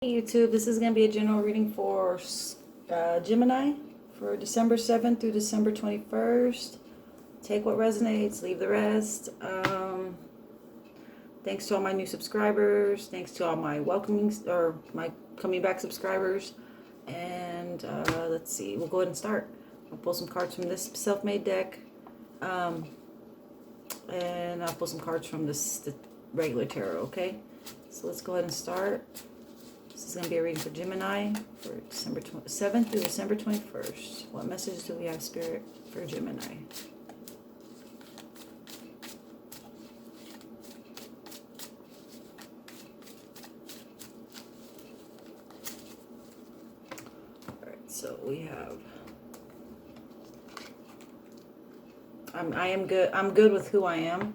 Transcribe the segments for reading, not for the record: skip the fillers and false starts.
Hey YouTube, this is going to be a general reading for Gemini for December 7th through December 21st. Take what resonates, leave the rest. Thanks to all my new subscribers. Thanks to all my my coming back subscribers. And let's see, we'll go ahead and start. I'll pull some cards from this self-made deck. And I'll pull some cards from the regular tarot, okay? So let's go ahead and start. This is going to be a reading for Gemini for December 7th through December 21st. What message do we have, Spirit, for Gemini? Alright, so we have... I am good. I'm good with who I am.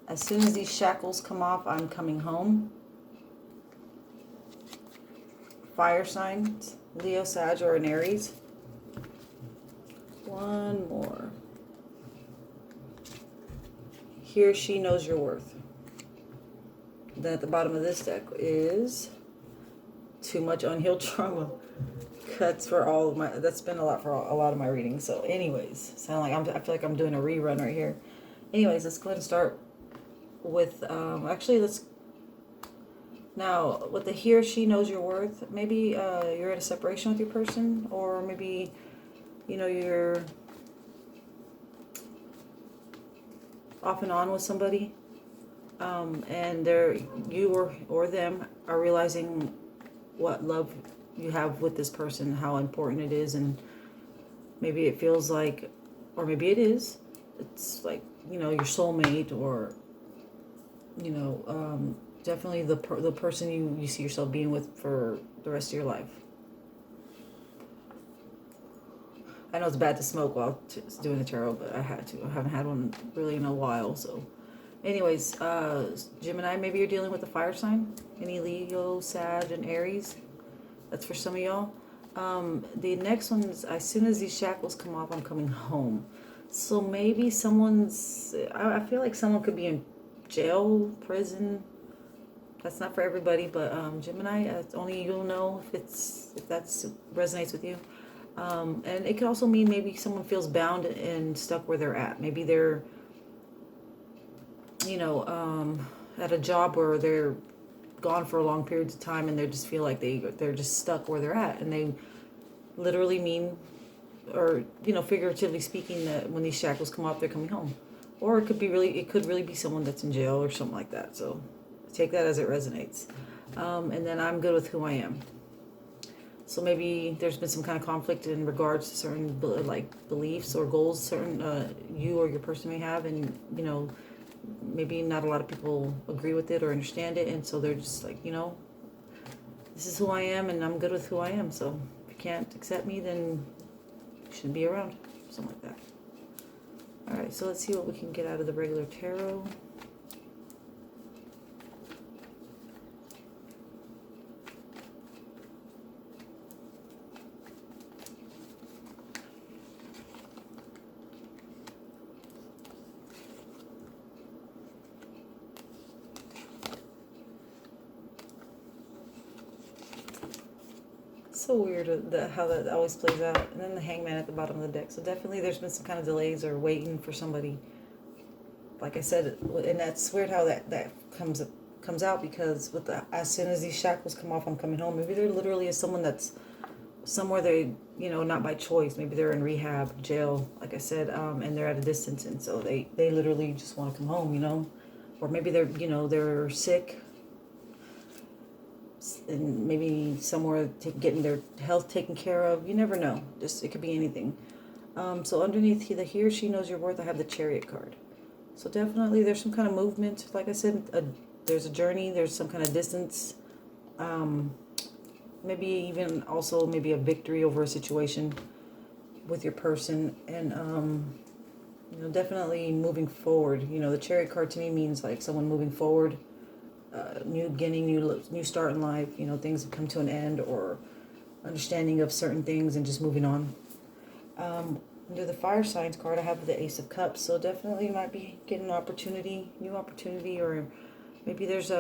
As soon as these shackles come off, I'm coming home. Fire signs, Leo, Sag, or an Aries. One more. He or she knows your worth. Then at the bottom of this deck is too much unhealed trauma. That's for all of my. That's been a lot for a lot of my readings. So, anyways, I feel like I'm doing a rerun right here. Anyways, let's go ahead and start with now with the he or she knows your worth. Maybe you're in a separation with your person, or maybe you're off and on with somebody, and you or them are realizing what love you have with this person, how important it is, and maybe it feels like, or maybe it's like your soulmate, or definitely the person you see yourself being with for the rest of your life. I know it's bad to smoke while doing the tarot, but I had to. I haven't had one really in a while. So anyways, Gemini, maybe you're dealing with a fire sign. Any Leo, Sag, and Aries. That's for some of y'all. The next one is, as soon as these shackles come off, I'm coming home. So maybe I feel like someone could be in jail, prison. That's not for everybody, but Gemini, only you'll know if that resonates with you. And it could also mean maybe someone feels bound and stuck where they're at. Maybe they're at a job where they're gone for a long periods of time, and they just feel like they're just stuck where they're at, and they literally mean, or figuratively speaking, that when these shackles come off, they're coming home. Or it could really be someone that's in jail or something like that. So take that as it resonates. And then I'm good with who I am. So maybe there's been some kind of conflict in regards to certain beliefs or goals certain you or your person may have, and maybe not a lot of people agree with it or understand it, and so they're just like, this is who I am, and I'm good with who I am. So if you can't accept me, then you shouldn't be around. Something like that. Alright, so let's see what we can get out of the regular tarot. So weird how that always plays out. And then the Hangman at the bottom of the deck. So definitely there's been some kind of delays or waiting for somebody. Like I said, and that's weird how that comes out, because as soon as these shackles come off, I'm coming home. Maybe there literally is someone that's somewhere they not by choice. Maybe they're in rehab, jail, like I said, and they're at a distance, and so they literally just want to come home, or maybe they're sick, and maybe somewhere getting their health taken care of. You never know. It could be anything. So underneath the he or she knows your worth, I have the Chariot card. So definitely there's some kind of movement. Like I said, there's a journey. There's some kind of distance. Maybe even also maybe a victory over a situation with your person, and definitely moving forward. The Chariot card to me means like someone moving forward. New beginning, new start in life. Things have come to an end, or understanding of certain things, and just moving on. Under the fire signs card, I have the Ace of Cups. So definitely you might be getting an opportunity, new opportunity, or maybe there's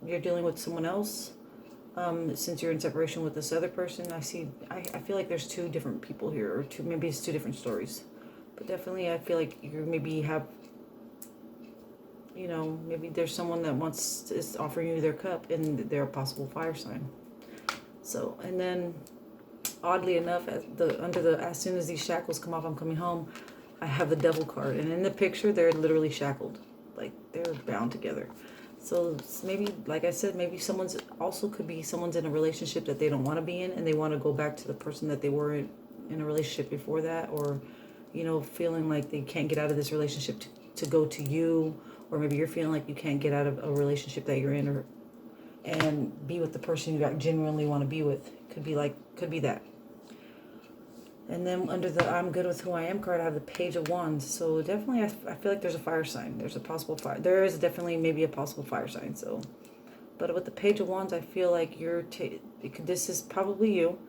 you're dealing with someone else. Since you're in separation with this other person, I feel like there's two different people here, or maybe it's two different stories. But definitely I feel like you maybe have, maybe there's someone that is offering you their cup, and they're a possible fire sign. So, and then oddly enough, as soon as these shackles come off, I'm coming home, I have the devil card, and in the picture they're literally shackled, like they're bound together. So maybe, like I said, maybe someone's in a relationship that they don't want to be in, and they want to go back to the person that they were in a relationship before that, or feeling like they can't get out of this relationship to go to you, or maybe you're feeling like you can't get out of a relationship that you're in, and be with the person you genuinely want to be with. Could be that. And then under the I'm good with who I am card, I have the Page of Wands. So definitely I feel like there's a fire sign. There's a possible fire. There is definitely maybe a possible fire sign. So, but with the Page of Wands, I feel like this is probably you.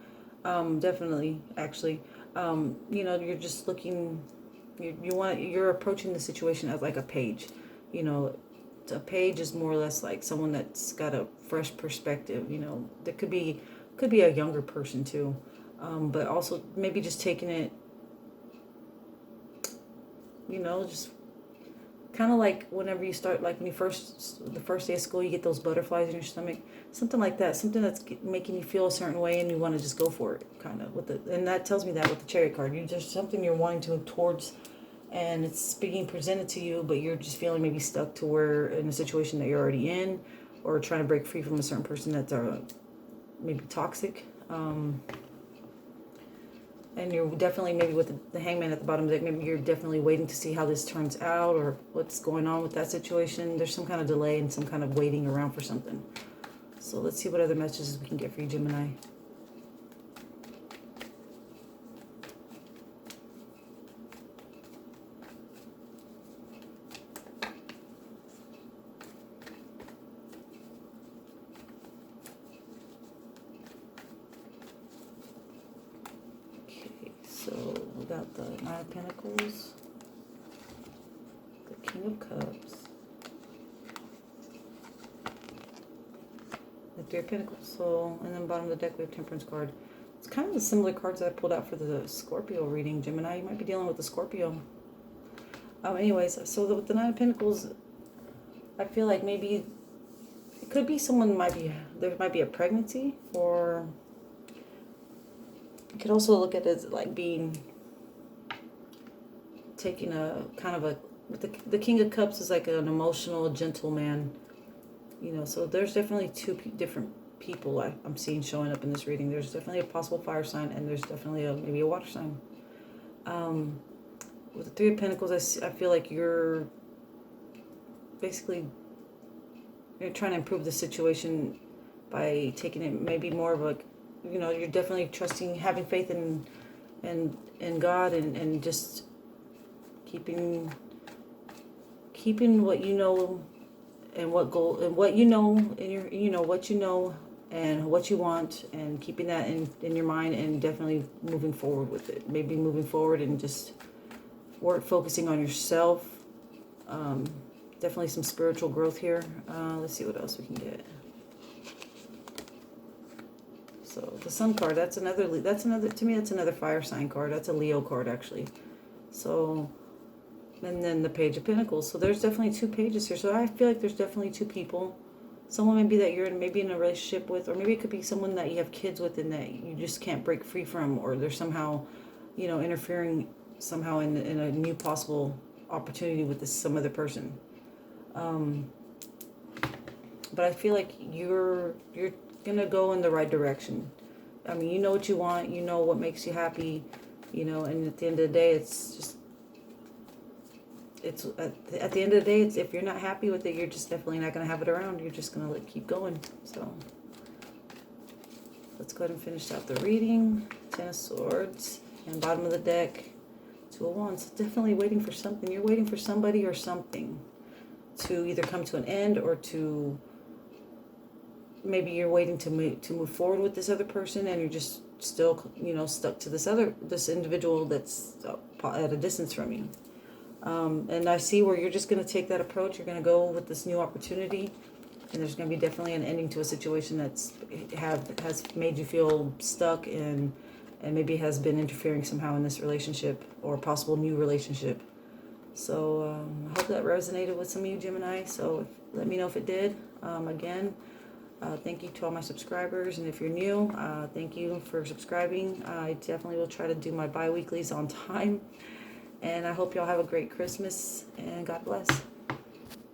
Definitely, actually. You're just looking, you're approaching the situation as like a page. A page is more or less like someone that's got a fresh perspective. That could be a younger person too. But also maybe just taking it, just kind of like whenever you start, like when the first day of school, you get those butterflies in your stomach, something like that, something that's making you feel a certain way, and you want to just go for it, kind of and that tells me that with the Chariot card, there's something you're wanting to move towards, and it's being presented to you, but you're just feeling maybe stuck to where in a situation that you're already in, or trying to break free from a certain person that's maybe toxic. And you're definitely, maybe with the Hangman at the bottom of the deck, maybe you're definitely waiting to see how this turns out, or what's going on with that situation. There's some kind of delay and some kind of waiting around for something. So let's see what other messages we can get for you, Gemini. So we got the Nine of Pentacles, the King of Cups, the Three of Pentacles. So, and then bottom of the deck we have Temperance card. It's kind of the similar cards that I pulled out for the Scorpio reading, Gemini. You might be dealing with the Scorpio. Anyways, so with the Nine of Pentacles, I feel like maybe it could be there might be a pregnancy, or you could also look at it as like taking a kind of the King of Cups is like an emotional, gentle man, so there's definitely two different people I'm seeing showing up in this reading. There's definitely a possible fire sign, and there's definitely maybe a water sign. With the Three of Pentacles, I feel like you're trying to improve the situation by taking it maybe more of you're definitely trusting, having faith in God, and just keeping what you know, and what goal, and what and what you want, and keeping that in your mind, and definitely moving forward with it. Maybe moving forward and just focusing on yourself. Definitely some spiritual growth here. Let's see what else we can get. So the Sun card, that's another to me, that's another fire sign card. That's a Leo card, actually. So, and then the Page of Pentacles. So there's definitely two pages here. So I feel like there's definitely two people. Someone maybe that you're maybe in a relationship with, or maybe it could be someone that you have kids with and that you just can't break free from, or they're somehow, interfering somehow in a new possible opportunity with some other person. But I feel like you're gonna go in the right direction. I mean, you know what you want, you know what makes you happy, and at the end of the day, it's at the end of the day, if you're not happy with it, you're just definitely not gonna have it around. You're just gonna keep going. So let's go ahead and finish out the reading. Ten of Swords, and bottom of the deck, Two of Wands. Definitely waiting for something. You're waiting for somebody or something to either come to an end, or to maybe you're waiting to move forward with this other person, and you're just still stuck to this individual that's at a distance from you. And I see where you're just going to take that approach. You're going to go with this new opportunity, and there's going to be definitely an ending to a situation that's has made you feel stuck and maybe has been interfering somehow in this relationship or possible new relationship. So I hope that resonated with some of you Gemini. So let me know if it did. Again, thank you to all my subscribers, and if you're new, thank you for subscribing. I definitely will try to do my bi-weeklies on time, and I hope y'all have a great Christmas, and God bless.